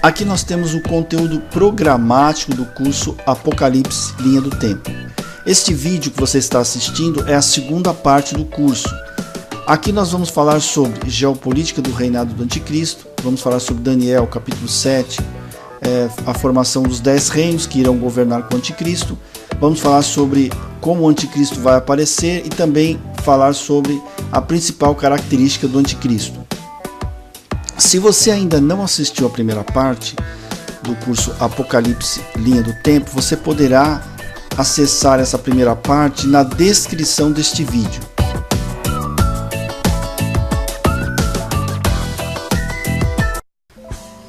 Aqui nós temos o conteúdo programático do curso Apocalipse Linha do Tempo. Este vídeo que você está assistindo é a segunda parte do curso. Aqui nós vamos falar sobre geopolítica do reinado do anticristo, vamos falar sobre Daniel capítulo 7, a formação dos 10 reinos que irão governar com o anticristo. Vamos falar sobre como o anticristo vai aparecer e também falar sobre a principal característica do anticristo. Se você ainda não assistiu a primeira parte do curso Apocalipse Linha do Tempo, você poderá acessar essa primeira parte na descrição deste vídeo.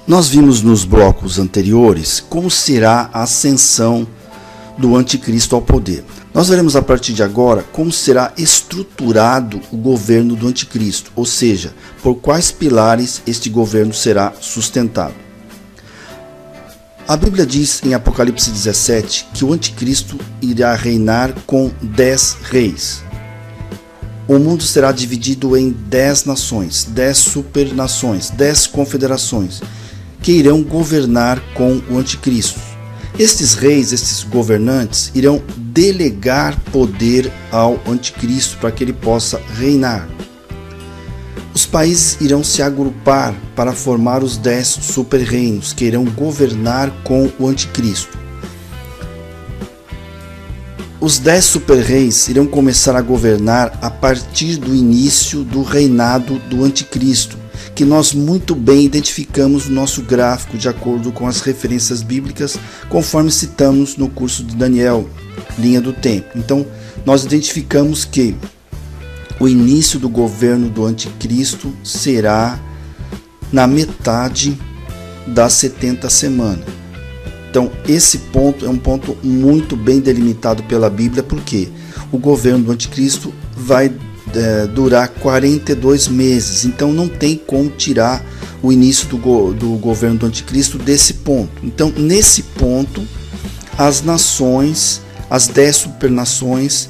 Nós vimos nos blocos anteriores como será a ascensão do anticristo ao poder. Nós veremos a partir de agora como será estruturado o governo do anticristo, ou seja, por quais pilares este governo será sustentado. A Bíblia diz em Apocalipse 17 que o anticristo irá reinar com 10 reis. O mundo será dividido em 10 nações, 10 supernações, 10 confederações que irão governar com o anticristo. Estes reis, estes governantes, irão delegar poder ao anticristo para que ele possa reinar. Os países irão se agrupar para formar os 10 super-reinos que irão governar com o anticristo. Os 10 super-reis irão começar a governar a partir do início do reinado do anticristo, que nós muito bem identificamos no nosso gráfico de acordo com as referências bíblicas, conforme citamos no curso de Daniel, Linha do Tempo. Então, nós identificamos que o início do governo do anticristo será na metade das 70 semanas. Então, esse ponto é um ponto muito bem delimitado pela Bíblia, porque o governo do anticristo vai durar 42 meses, então não tem como tirar o início do governo do anticristo desse ponto. Então, nesse ponto, as nações, as 10 supernações,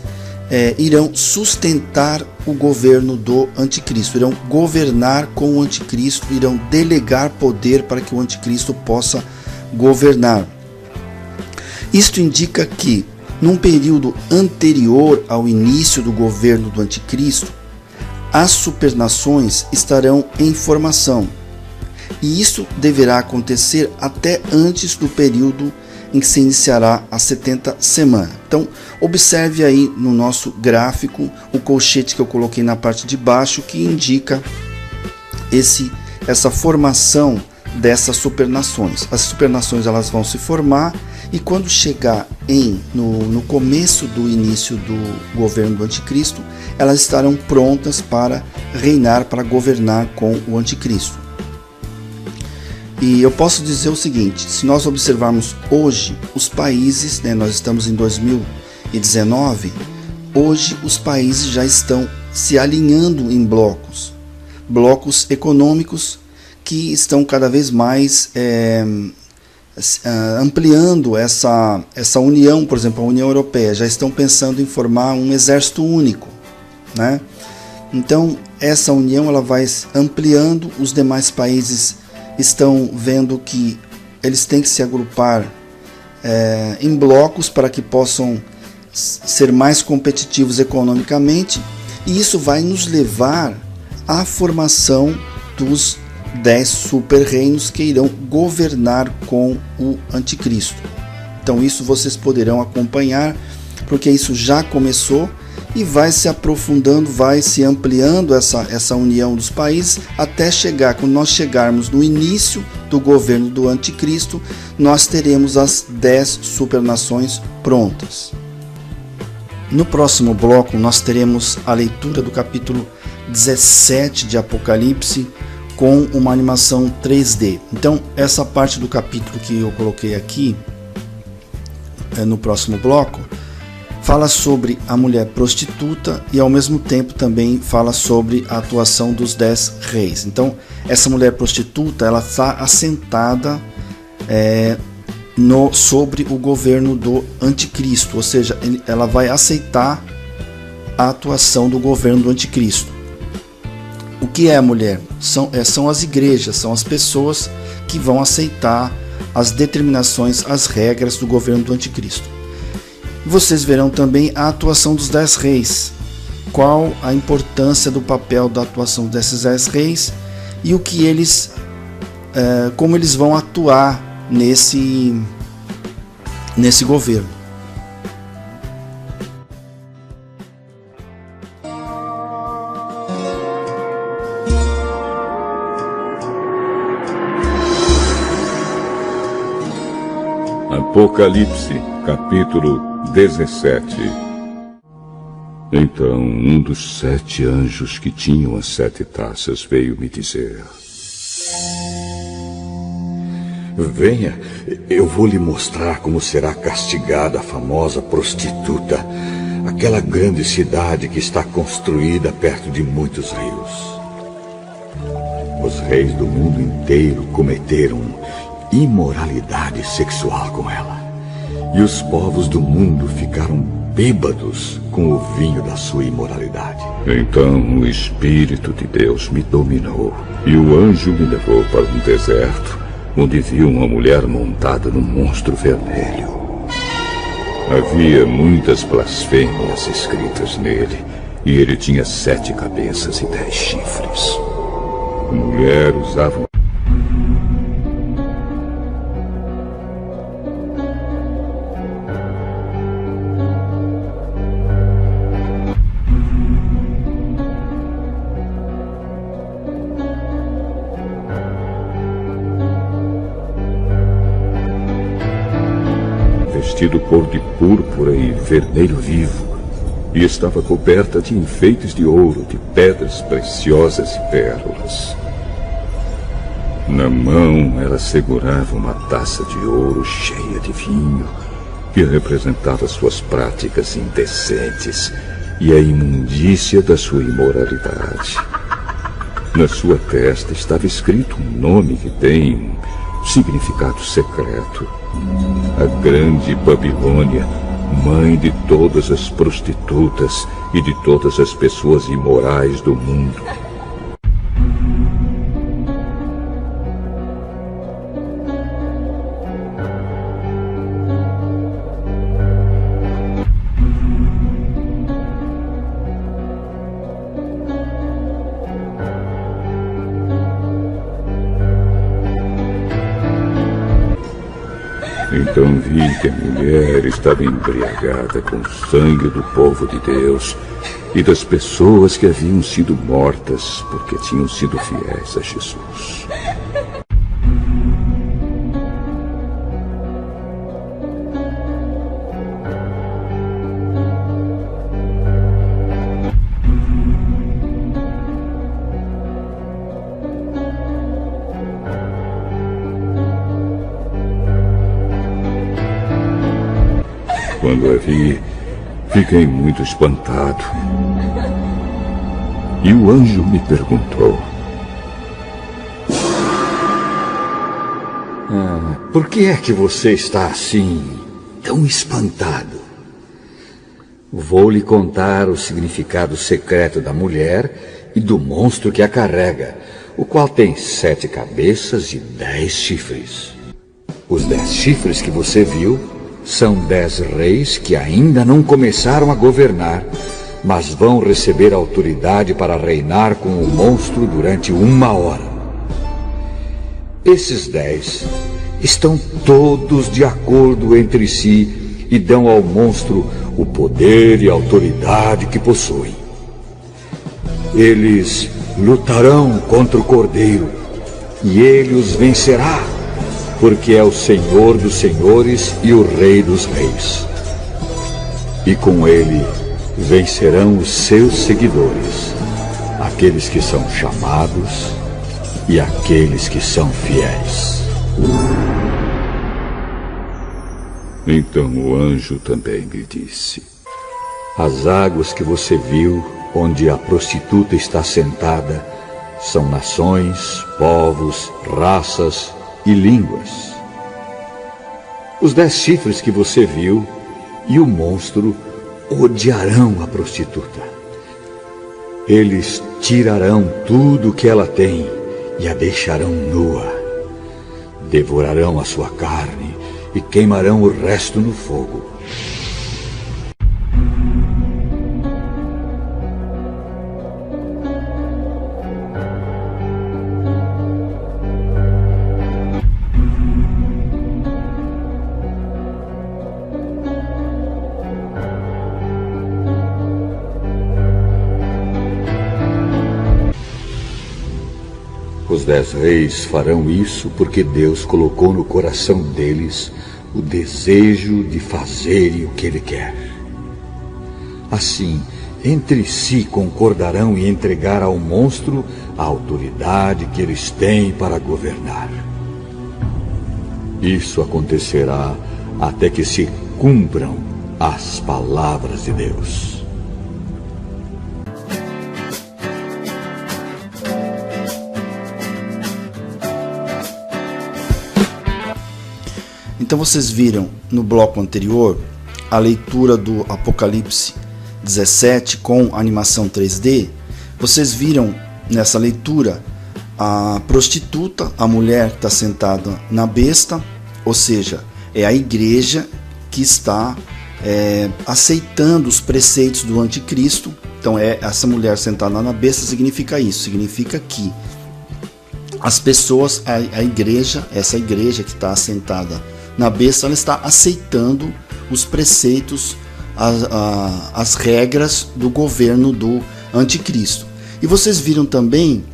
irão sustentar o governo do anticristo, irão governar com o anticristo, irão delegar poder para que o anticristo possa governar. Isto indica que num período anterior ao início do governo do anticristo, as supernações estarão em formação. E isso deverá acontecer até antes do período em que se iniciará as 70 semanas. Então, observe aí no nosso gráfico o colchete que eu coloquei na parte de baixo, que indica essa formação dessas supernações. As supernações elas vão se formar e quando chegar no começo do início do governo do anticristo, elas estarão prontas para reinar, para governar com o anticristo. E eu posso dizer o seguinte, se nós observarmos hoje os países, nós estamos em 2019, hoje os países já estão se alinhando em blocos econômicos que estão cada vez mais ampliando essa união. Por exemplo, a União Europeia já estão pensando em formar um exército único, né? Então essa união ela vai ampliando, os demais países estão vendo que eles têm que se agrupar em blocos para que possam ser mais competitivos economicamente, e isso vai nos levar à formação dos 10 super-reinos que irão governar com o anticristo. Então isso vocês poderão acompanhar, porque isso já começou e vai se aprofundando, vai se ampliando essa união dos países, até chegar, quando nós chegarmos no início do governo do anticristo, nós teremos as 10 supernações prontas. No próximo bloco nós teremos a leitura do capítulo 17 de Apocalipse, com uma animação 3D. Então, essa parte do capítulo que eu coloquei aqui, no próximo bloco, fala sobre a mulher prostituta e ao mesmo tempo também fala sobre a atuação dos 10 reis. Então, essa mulher prostituta, ela está assentada sobre o governo do anticristo, ou seja, ela vai aceitar a atuação do governo do anticristo. O que é a mulher? São as igrejas, são as pessoas que vão aceitar as determinações, as regras do governo do anticristo. Vocês verão também a atuação dos 10 reis. Qual a importância do papel da atuação desses 10 reis e o que eles, como eles vão atuar nesse governo. Apocalipse, capítulo 17. Então um dos 7 anjos que tinham as 7 taças veio me dizer: Venha, eu vou lhe mostrar como será castigada a famosa prostituta, aquela grande cidade que está construída perto de muitos rios. Os reis do mundo inteiro cometeram imoralidade sexual com ela, e os povos do mundo ficaram bêbados com o vinho da sua imoralidade. Então o Espírito de Deus me dominou, e o anjo me levou para um deserto, onde vi uma mulher montada num monstro vermelho. Havia muitas blasfêmias escritas nele, e ele tinha 7 cabeças e 10 chifres. A mulher usava vestido cor de púrpura e vermelho vivo, e estava coberta de enfeites de ouro, de pedras preciosas e pérolas. Na mão ela segurava uma taça de ouro cheia de vinho, que representava suas práticas indecentes e a imundícia da sua imoralidade. Na sua testa estava escrito um nome que tem um significado secreto: a Grande Babilônia, mãe de todas as prostitutas e de todas as pessoas imorais do mundo. Então vi que a mulher estava embriagada com o sangue do povo de Deus e das pessoas que haviam sido mortas porque tinham sido fiéis a Jesus. Quando a vi, fiquei muito espantado. E o anjo me perguntou: por que é que você está assim, tão espantado? Vou lhe contar o significado secreto da mulher e do monstro que a carrega, o qual tem 7 cabeças e 10 chifres. Os 10 chifres que você viu são 10 reis que ainda não começaram a governar, mas vão receber autoridade para reinar com o monstro durante 1 hora. Esses 10 estão todos de acordo entre si e dão ao monstro o poder e a autoridade que possuem. Eles lutarão contra o Cordeiro e ele os vencerá, porque é o Senhor dos senhores e o Rei dos reis. E com ele vencerão os seus seguidores, aqueles que são chamados e aqueles que são fiéis. Então o anjo também me disse: as águas que você viu, onde a prostituta está sentada, são nações, povos, raças e línguas. Os 10 chifres que você viu e o monstro odiarão a prostituta. Eles tirarão tudo o que ela tem e a deixarão nua. devorarão a sua carne e queimarão o resto no fogo. Os 10 reis farão isso porque Deus colocou no coração deles o desejo de fazerem o que Ele quer. Assim, entre si concordarão em entregar ao monstro a autoridade que eles têm para governar. Isso acontecerá até que se cumpram as palavras de Deus. Então vocês viram no bloco anterior a leitura do Apocalipse 17 com animação 3D. Vocês viram nessa leitura a prostituta, a mulher que está sentada na besta, ou seja, é a igreja que está aceitando os preceitos do anticristo. Então essa mulher sentada na besta significa isso, significa que as pessoas, a igreja, essa igreja que está assentada na besta, ela está aceitando os preceitos, as regras do governo do anticristo. E vocês viram também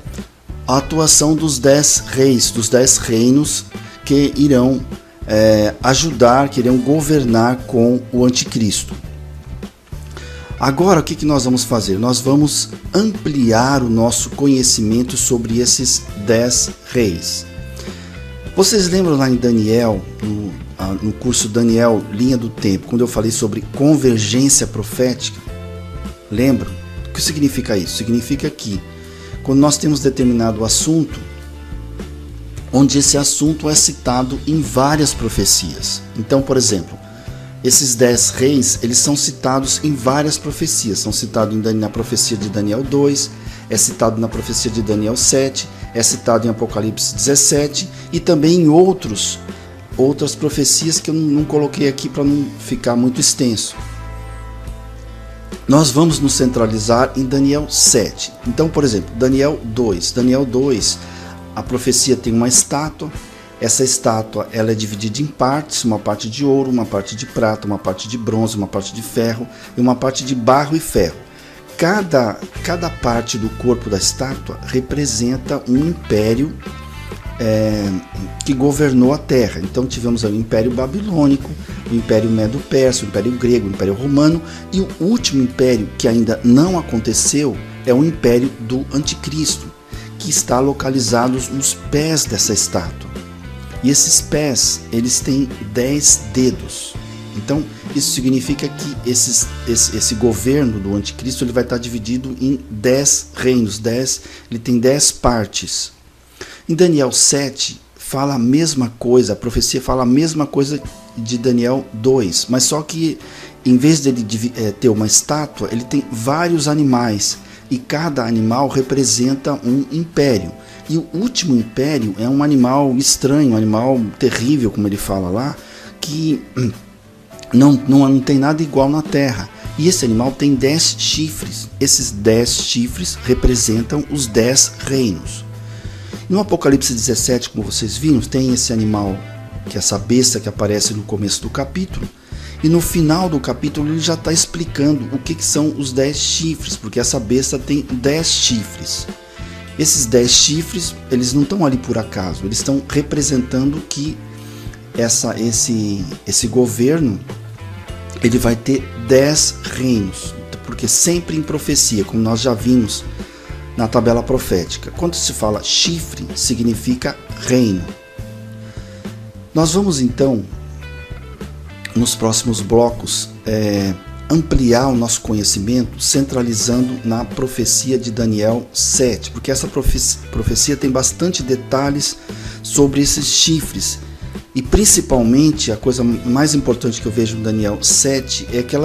a atuação dos 10 reis, dos 10 reinos que irão ajudar, que irão governar com o anticristo. Agora o que nós vamos fazer? Nós vamos ampliar o nosso conhecimento sobre esses 10 reis. Vocês lembram lá em Daniel, no curso Daniel Linha do Tempo, quando eu falei sobre convergência profética? Lembram? O que significa isso? Significa que quando nós temos determinado assunto, onde esse assunto é citado em várias profecias. Então, por exemplo, esses 10 reis, eles são citados em várias profecias. São citados na profecia de Daniel 2, é citado na profecia de Daniel 7, é citado em Apocalipse 17 e também em outras profecias que eu não coloquei aqui para não ficar muito extenso. Nós vamos nos centralizar em Daniel 7. Então, por exemplo, Daniel 2. Daniel 2, a profecia tem uma estátua. Essa estátua ela é dividida em partes, uma parte de ouro, uma parte de prata, uma parte de bronze, uma parte de ferro e uma parte de barro e ferro. Cada parte do corpo da estátua representa um império que governou a terra. Então tivemos o Império Babilônico, o Império Medo-Persa, o Império Grego, o Império Romano, e o último império que ainda não aconteceu é o Império do Anticristo, que está localizado nos pés dessa estátua. E esses pés, eles têm 10 dedos. Então, isso significa que esse governo do anticristo ele vai estar dividido em 10 reinos, ele tem 10 partes. Em Daniel 7, fala a mesma coisa, a profecia fala a mesma coisa de Daniel 2, mas só que em vez de ele ter uma estátua, ele tem vários animais, e cada animal representa um império. E o último império é um animal estranho, um animal terrível, como ele fala lá, que não tem nada igual na terra. E esse animal tem 10 chifres. Esses 10 chifres representam os 10 reinos. No Apocalipse 17, como vocês viram, tem esse animal, que é essa besta que aparece no começo do capítulo. E no final do capítulo ele já está explicando o que são os 10 chifres, porque essa besta tem 10 chifres. Esses 10 chifres, eles não estão ali por acaso, eles estão representando que esse governo ele vai ter 10 reinos, porque sempre em profecia, como nós já vimos na tabela profética, quando se fala chifre, significa reino. Nós vamos então, nos próximos blocos, ampliar o nosso conhecimento centralizando na profecia de Daniel 7, porque essa profecia tem bastante detalhes sobre esses chifres. E principalmente a coisa mais importante que eu vejo no Daniel 7 é que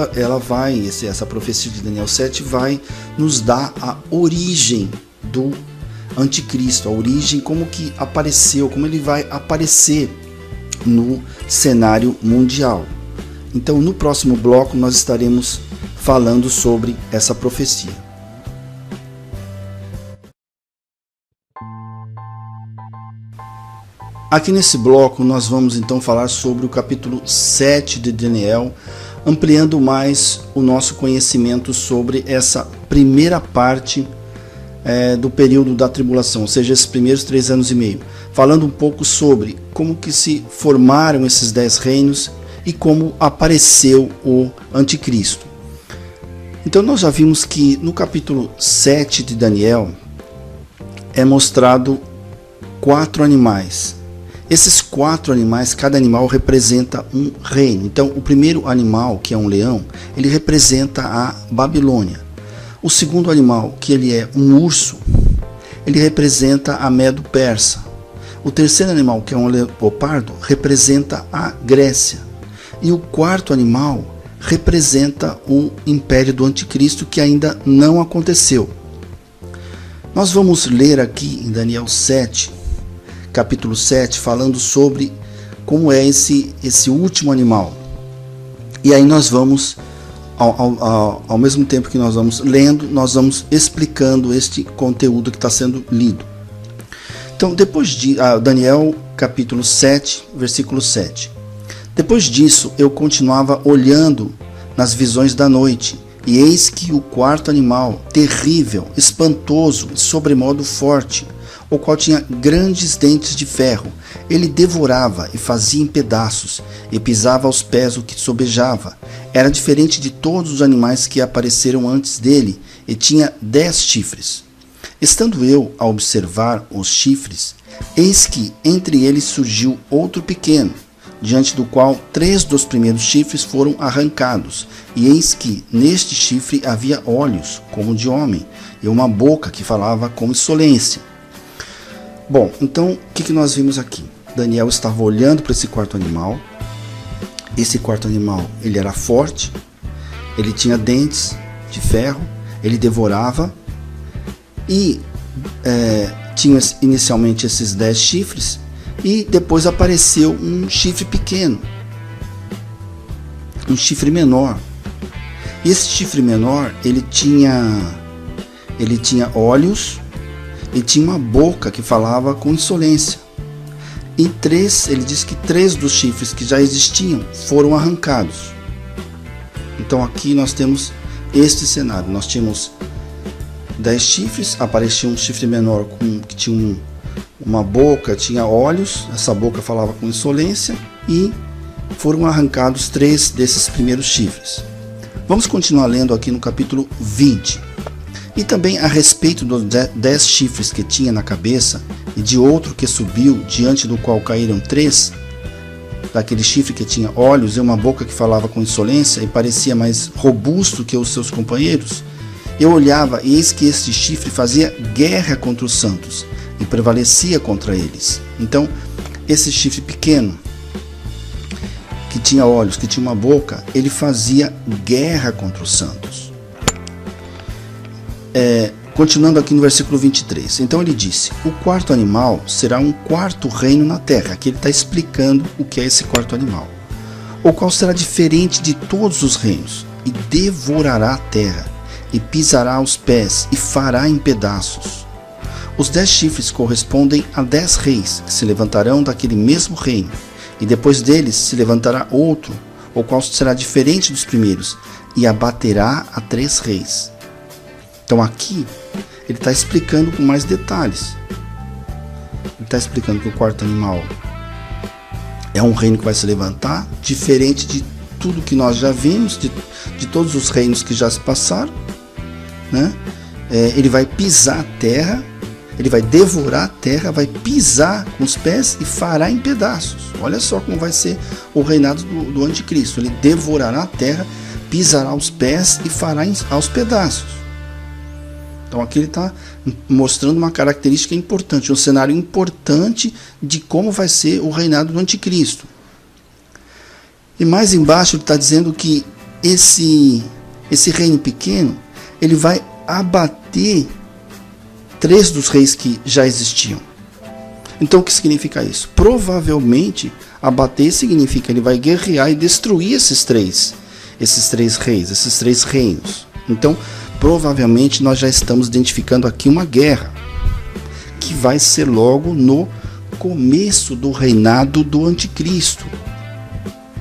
essa profecia de Daniel 7 vai nos dar a origem anticristo, a origem, como que apareceu, como ele vai aparecer no cenário mundial. Então, no próximo bloco, nós estaremos falando sobre essa profecia. Aqui nesse bloco, nós vamos então falar sobre o capítulo 7 de Daniel, ampliando mais o nosso conhecimento sobre essa primeira parte do período da tribulação, ou seja, esses primeiros 3 anos e meio, falando um pouco sobre como que se formaram esses 10 reinos e como apareceu o anticristo. Então nós já vimos que no capítulo 7 de Daniel é mostrado 4 animais. Esses 4 animais, cada animal representa um reino. Então o primeiro animal, que é um leão, ele representa a Babilônia. O segundo animal, que ele é um urso, ele representa a Medo-Persa. O terceiro animal, que é um leopardo, representa a Grécia. E o quarto animal representa o império do anticristo, que ainda não aconteceu. Nós vamos ler aqui em Daniel 7, capítulo 7, falando sobre como é esse último animal. E aí nós vamos, ao mesmo tempo que nós vamos lendo, nós vamos explicando este conteúdo que está sendo lido. Então, depois de Daniel capítulo 7, versículo 7. Depois disso, eu continuava olhando nas visões da noite, e eis que o quarto animal, terrível, espantoso e sobremodo forte, o qual tinha grandes dentes de ferro, ele devorava e fazia em pedaços, e pisava aos pés o que sobejava. Era diferente de todos os animais que apareceram antes dele, e tinha 10 chifres. Estando eu a observar os chifres, eis que entre eles surgiu outro pequeno, diante do qual 3 dos primeiros chifres foram arrancados, e eis que neste chifre havia olhos como de homem, e uma boca que falava com insolência. Bom, então o que nós vimos aqui? Daniel estava olhando para esse quarto animal. Esse quarto animal, ele era forte, ele tinha dentes de ferro, ele devorava, e tinha inicialmente esses 10 chifres, e depois apareceu um chifre pequeno, um chifre menor. E esse chifre menor, ele tinha olhos e tinha uma boca que falava com insolência. E ele diz que 3 dos chifres que já existiam foram arrancados. Então aqui nós temos este cenário. Nós tínhamos 10 chifres, aparecia um chifre menor que tinha uma boca, tinha olhos, essa boca falava com insolência, e foram arrancados 3 desses primeiros chifres. Vamos continuar lendo aqui no capítulo 20. E também a respeito dos 10 chifres que tinha na cabeça, e de outro que subiu, diante do qual caíram 3, daquele chifre que tinha olhos e uma boca que falava com insolência, e parecia mais robusto que os seus companheiros, eu olhava, e eis que este chifre fazia guerra contra os santos, e prevalecia contra eles. Então, esse chifre pequeno, que tinha olhos, que tinha uma boca, ele fazia guerra contra os santos. Continuando aqui no versículo 23. Então ele disse: o quarto animal será um quarto reino na terra. Aqui ele está explicando o que é esse quarto animal, o qual será diferente de todos os reinos, e devorará a terra, e pisará aos pés, e fará em pedaços. Os 10 chifres correspondem a 10 reis, que se levantarão daquele mesmo reino, e depois deles se levantará outro, o qual será diferente dos primeiros, e abaterá a 3 reis. Então aqui ele está explicando com mais detalhes. Ele está explicando que o quarto animal é um reino que vai se levantar, diferente de tudo que nós já vimos, de todos os reinos que já se passaram, né? Ele vai pisar a terra, ele vai devorar a terra, vai pisar com os pés e fará em pedaços. Olha só como vai ser o reinado do anticristo. Ele devorará a terra, pisará os pés e fará aos pedaços. Então aqui ele está mostrando uma característica importante, um cenário importante de como vai ser o reinado do anticristo. E mais embaixo ele está dizendo que esse reino pequeno, ele vai abater 3 dos reis que já existiam. Então o que significa isso? Provavelmente abater significa ele vai guerrear e destruir esses três reis, esses 3 reinos. Então provavelmente nós já estamos identificando aqui uma guerra que vai ser logo no começo do reinado do anticristo.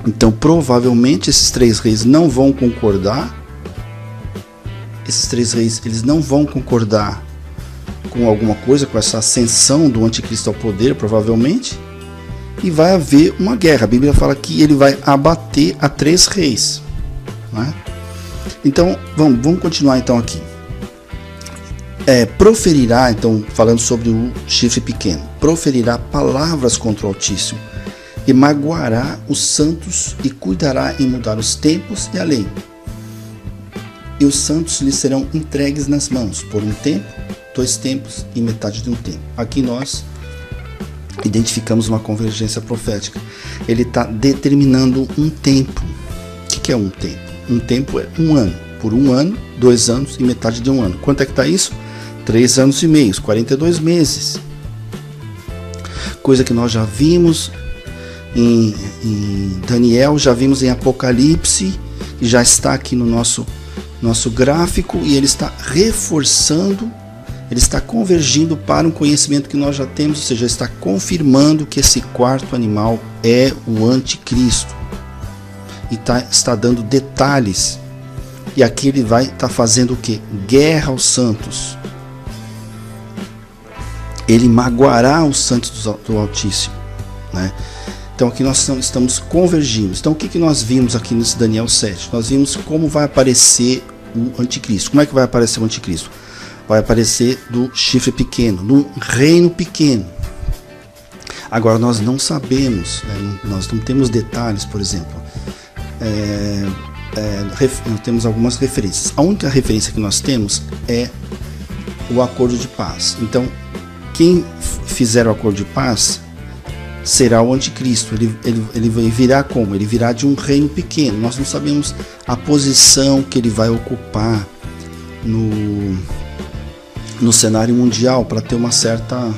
Então provavelmente esses 3 reis não vão concordar. Esses 3 reis, eles não vão concordar com alguma coisa, com essa ascensão do anticristo ao poder, provavelmente, e vai haver uma guerra. A Bíblia fala que ele vai abater a 3 reis, né? Então vamos continuar então aqui. Proferirá, então, falando sobre o chifre pequeno, proferirá palavras contra o Altíssimo, e magoará os santos, e cuidará em mudar os tempos e a lei. E os santos lhe serão entregues nas mãos, por um tempo, 2 tempos e metade de um tempo. Aqui nós identificamos uma convergência profética. Ele está determinando um tempo. O que é um tempo? Um tempo é 1 ano. Por 1 ano, 2 anos e metade de 1 ano. Quanto é que está isso? 3 anos e meio, 42 meses. Coisa que nós já vimos em Daniel, já vimos em Apocalipse, e já está aqui no nosso gráfico, e ele está reforçando, ele está convergindo para um conhecimento que nós já temos, ou seja, está confirmando que esse 4º animal é o anticristo, e está dando detalhes. E aqui ele vai estar fazendo o que? Guerra aos santos. Ele magoará os santos do Altíssimo, né? Então aqui nós estamos convergindo. Então o que nós vimos aqui nesse Daniel 7? Nós vimos como vai aparecer o anticristo. Como é que vai aparecer o anticristo? Vai aparecer do chifre pequeno, no reino pequeno. Agora nós não sabemos, nós não temos detalhes, por exemplo. Temos algumas referências. A única referência que nós temos é o acordo de paz. Então quem fizer o acordo de paz será o anticristo. Ele virá como? Ele virá de um reino pequeno. Nós não sabemos a posição que ele vai ocupar no cenário mundial, para ter uma certa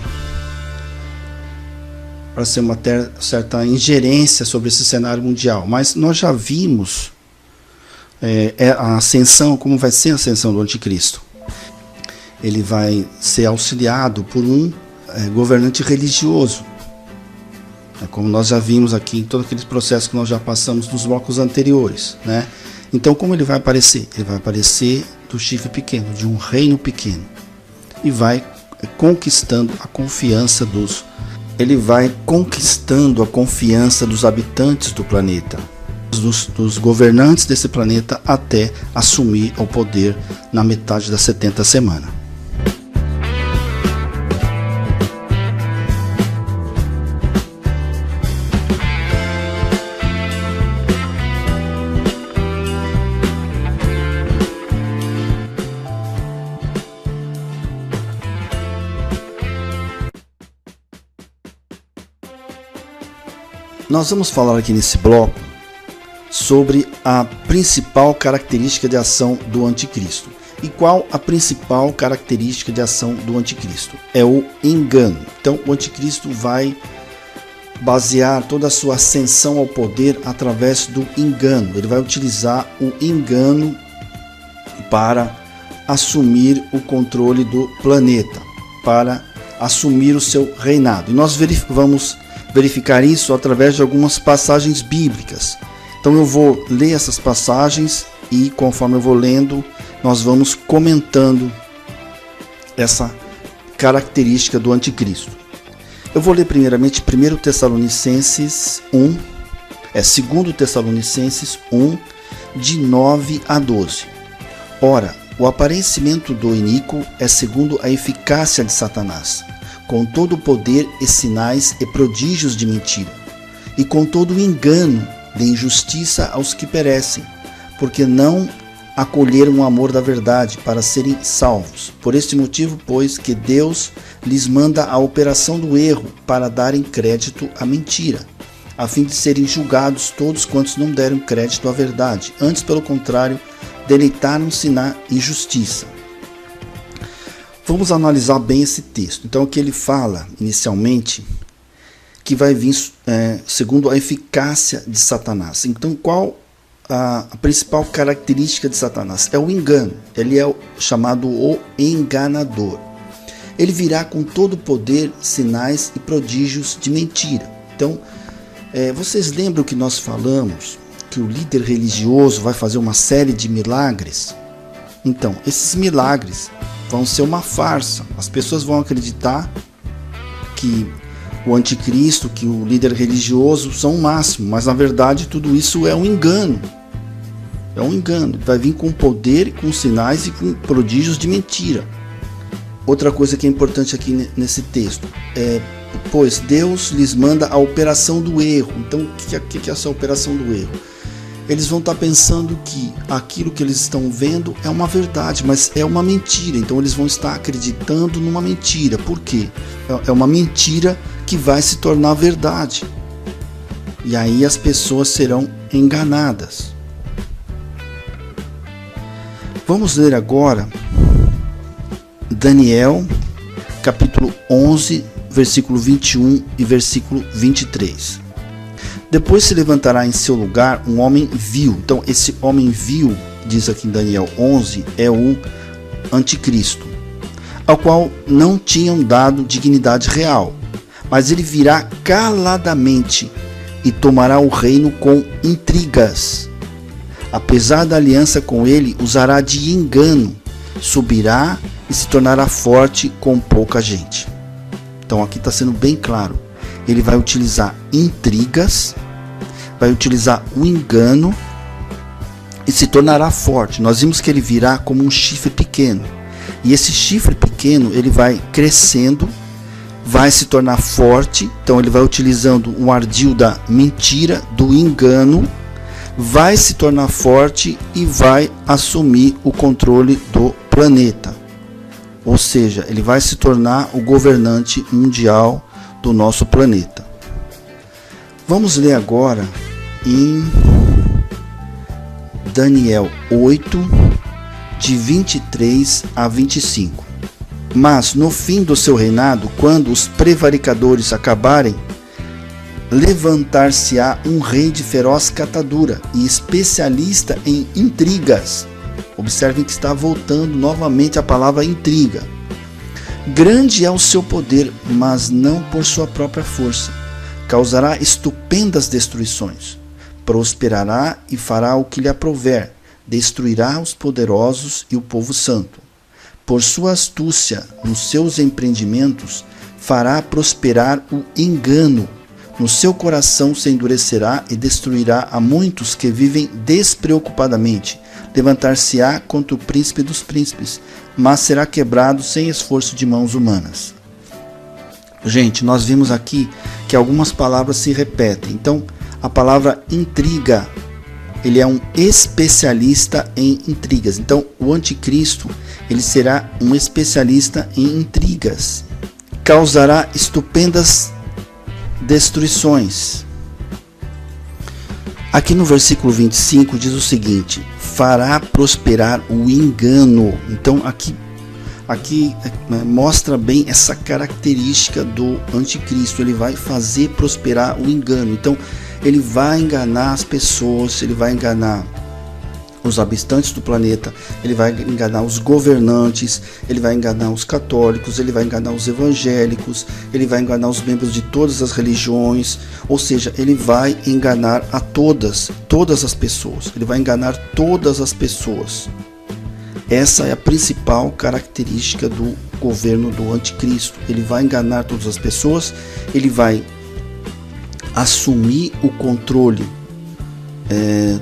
ingerência sobre esse cenário mundial. Mas nós já vimos a ascensão, como vai ser a ascensão do anticristo. Ele vai ser auxiliado por um governante religioso, como nós já vimos aqui em todos aqueles processos que nós já passamos nos blocos anteriores, né? Então como ele vai aparecer? Ele vai aparecer do chifre pequeno, de um reino pequeno, e vai conquistando a confiança dos habitantes do planeta, dos governantes desse planeta, até assumir o poder na metade da 70ª semana. Nós vamos falar aqui nesse bloco sobre a principal característica de ação do anticristo. E qual a principal característica de ação do anticristo? É o engano. Então o anticristo vai basear toda a sua ascensão ao poder através do engano. Ele vai utilizar o engano para assumir o controle do planeta, para assumir o seu reinado. E nós vamos verificar isso através de algumas passagens bíblicas. Então eu vou ler essas passagens e, conforme eu vou lendo, nós vamos comentando essa característica do anticristo. Eu vou ler primeiramente 2 Tessalonicenses 1, 2 Tessalonicenses 1, de 9 a 12. Ora, o aparecimento do iníquo é segundo a eficácia de Satanás, com todo o poder e sinais e prodígios de mentira, e com todo o engano de injustiça aos que perecem, porque não acolheram o amor da verdade para serem salvos. Por este motivo, pois, que Deus lhes manda a operação do erro para darem crédito à mentira, a fim de serem julgados todos quantos não deram crédito à verdade, antes, pelo contrário, deleitaram-se na injustiça. Vamos analisar bem esse texto. Então, aqui ele fala, inicialmente, que vai vir segundo a eficácia de Satanás. Então, qual a principal característica de Satanás? É o engano. Ele é chamado o enganador. Ele virá com todo o poder, sinais e prodígios de mentira. Então, vocês lembram que nós falamos que o líder religioso vai fazer uma série de milagres? Então, esses milagres vão ser uma farsa. As pessoas vão acreditar que o anticristo, que o líder religioso são o máximo, mas na verdade tudo isso é um engano. É um engano. Vai vir com poder, com sinais e com prodígios de mentira. Outra coisa que é importante aqui nesse texto pois Deus lhes manda a operação do erro. Então, o que é essa operação do erro? Eles vão estar pensando que aquilo que eles estão vendo é uma verdade, mas é uma mentira. Então eles vão estar acreditando numa mentira. Por quê? É uma mentira que vai se tornar verdade. E aí as pessoas serão enganadas. Vamos ler agora Daniel, capítulo 11, versículo 21 e versículo 23. Depois se levantará em seu lugar um homem vil. Então, esse homem vil, diz aqui em Daniel 11, é o anticristo, ao qual não tinham dado dignidade real. Mas ele virá caladamente e tomará o reino com intrigas. Apesar da aliança com ele, usará de engano, subirá e se tornará forte com pouca gente. Então, aqui está sendo bem claro. Ele vai utilizar intrigas, vai utilizar o engano e se tornará forte. Nós vimos que ele virá como um chifre pequeno. E esse chifre pequeno, ele vai crescendo, vai se tornar forte. Então ele vai utilizando um ardil da mentira, do engano, vai se tornar forte e vai assumir o controle do planeta. Ou seja, ele vai se tornar o governante mundial do nosso planeta. Vamos ler agora em Daniel 8, de 23 a 25. Mas no fim do seu reinado, quando os prevaricadores acabarem, levantar-se-á um rei de feroz catadura e especialista em intrigas. Observem que está voltando novamente a palavra intriga. Grande é o seu poder, mas não por sua própria força. Causará estupendas destruições. Prosperará e fará o que lhe aprouver. Destruirá os poderosos e o povo santo. Por sua astúcia nos seus empreendimentos, fará prosperar o engano. No seu coração se endurecerá e destruirá a muitos que vivem despreocupadamente. Levantar-se-á contra o príncipe dos príncipes, mas será quebrado sem esforço de mãos humanas. Gente, nós vimos aqui que algumas palavras se repetem. Então, a palavra intriga, ele é um especialista em intrigas. Então, o anticristo, ele será um especialista em intrigas. Causará estupendas destruições. Aqui no versículo 25 diz o seguinte: fará prosperar o engano. Então aqui mostra bem essa característica do anticristo. Ele vai fazer prosperar o engano. Então ele vai enganar as pessoas, ele vai enganar os habitantes do planeta, ele vai enganar os governantes, ele vai enganar os católicos, ele vai enganar os evangélicos, ele vai enganar os membros de todas as religiões, ou seja, ele vai enganar a todas as pessoas, ele vai enganar todas as pessoas. Essa é a principal característica do governo do anticristo. Ele vai enganar todas as pessoas, ele vai assumir o controle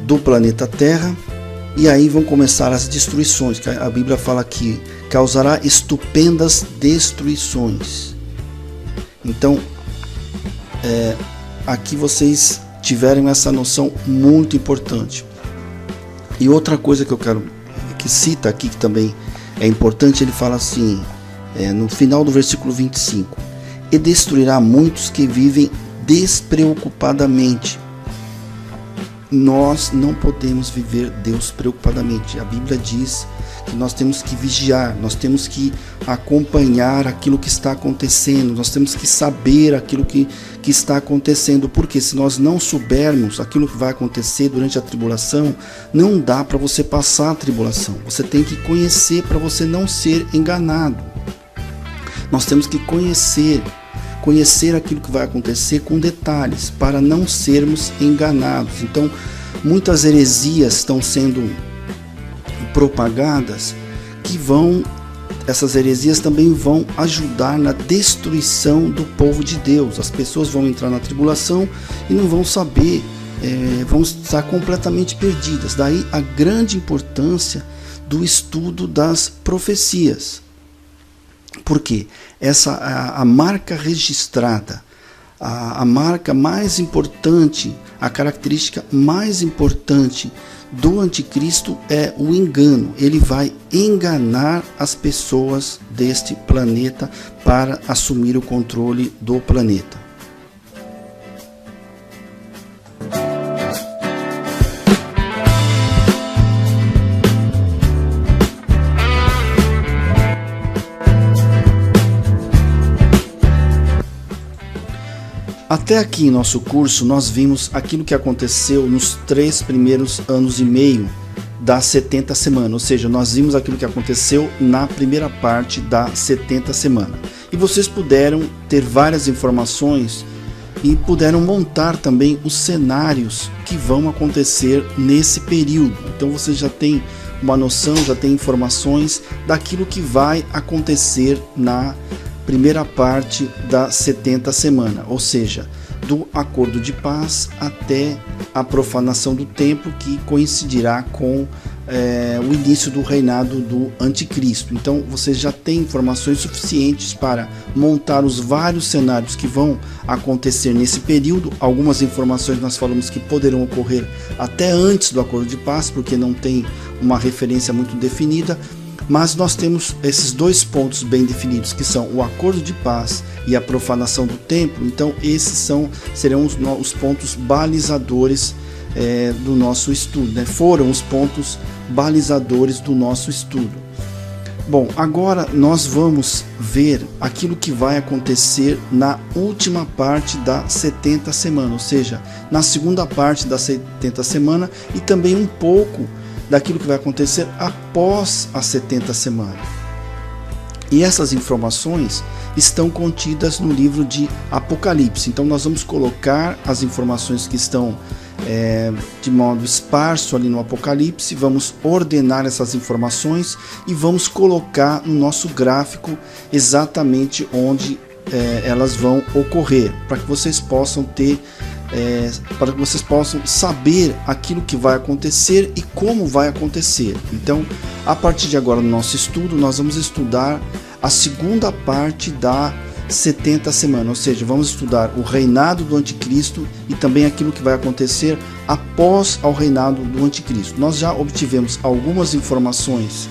do planeta Terra. E aí vão começar as destruições, que a Bíblia fala que causará estupendas destruições. Então, aqui vocês tiveram essa noção muito importante. E outra coisa que cita aqui, que também é importante, ele fala assim, no final do versículo 25: e destruirá muitos que vivem despreocupadamente. nós não podemos viver Deus preocupadamente. A Bíblia diz que nós temos que vigiar, nós temos que acompanhar aquilo que está acontecendo, nós temos que saber aquilo que está acontecendo, porque se nós não soubermos aquilo que vai acontecer durante a tribulação, não dá para você passar a tribulação. Você tem que conhecer para você não ser enganado. Nós temos que conhecer aquilo que vai acontecer com detalhes, para não sermos enganados. Então, muitas heresias estão sendo propagadas essas heresias também vão ajudar na destruição do povo de Deus. As pessoas vão entrar na tribulação e não vão saber, vão estar completamente perdidas. Daí a grande importância do estudo das profecias. Porque a marca registrada, a marca mais importante, a característica mais importante do anticristo é o engano. Ele vai enganar as pessoas deste planeta para assumir o controle do planeta. Até aqui em nosso curso nós vimos aquilo que aconteceu nos 3 primeiros anos e meio das 70 semanas, ou seja, nós vimos aquilo que aconteceu na primeira parte da 70 semanas. E vocês puderam ter várias informações e puderam montar também os cenários que vão acontecer nesse período. Então você já tem uma noção, já tem informações daquilo que vai acontecer na primeira parte da 70 semanas, ou seja, do acordo de paz até a profanação do templo, que coincidirá com o início do reinado do anticristo. Então você já tem informações suficientes para montar os vários cenários que vão acontecer nesse período. Algumas informações nós falamos que poderão ocorrer até antes do acordo de paz, porque não tem uma referência muito definida. Mas nós temos esses 2 pontos bem definidos, que são o acordo de paz e a profanação do templo. Então esses serão os pontos balizadores do nosso estudo, né? Foram os pontos balizadores do nosso estudo. Bom, agora nós vamos ver aquilo que vai acontecer na última parte da 70 semanas, ou seja, na segunda parte da 70 semanas, e também um pouco daquilo que vai acontecer após as 70 semanas. E essas informações estão contidas no livro de Apocalipse. Então nós vamos colocar as informações que estão de modo esparso ali no Apocalipse, vamos ordenar essas informações e vamos colocar no nosso gráfico exatamente onde elas vão ocorrer, para que vocês possam para que vocês possam saber aquilo que vai acontecer e como vai acontecer. Então, a partir de agora no nosso estudo, nós vamos estudar a segunda parte da 70 semanas, ou seja, vamos estudar o reinado do anticristo e também aquilo que vai acontecer após ao reinado do anticristo. Nós já obtivemos algumas informações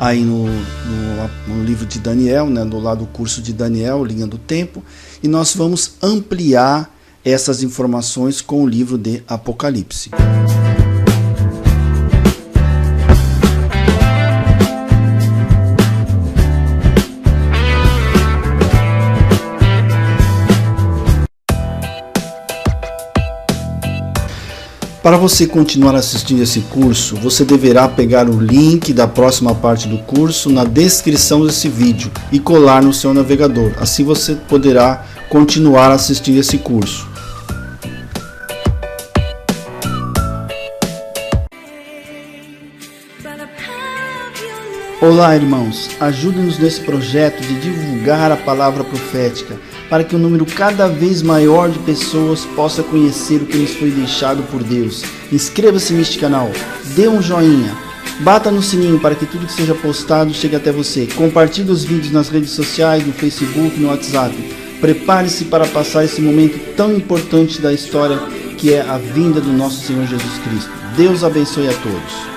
aí no livro de Daniel, né, do lado do curso de Daniel, Linha do Tempo, e nós vamos ampliar essas informações com o livro de Apocalipse. Para você continuar assistindo esse curso, você deverá pegar o link da próxima parte do curso na descrição desse vídeo e colar no seu navegador. Assim você poderá continuar assistindo esse curso. Olá, irmãos, ajude-nos nesse projeto de divulgar a palavra profética, para que um número cada vez maior de pessoas possa conhecer o que nos foi deixado por Deus. Inscreva-se neste canal, dê um joinha, bata no sininho para que tudo que seja postado chegue até você. Compartilhe os vídeos nas redes sociais, no Facebook, no WhatsApp. Prepare-se para passar esse momento tão importante da história, que é a vinda do nosso Senhor Jesus Cristo. Deus abençoe a todos.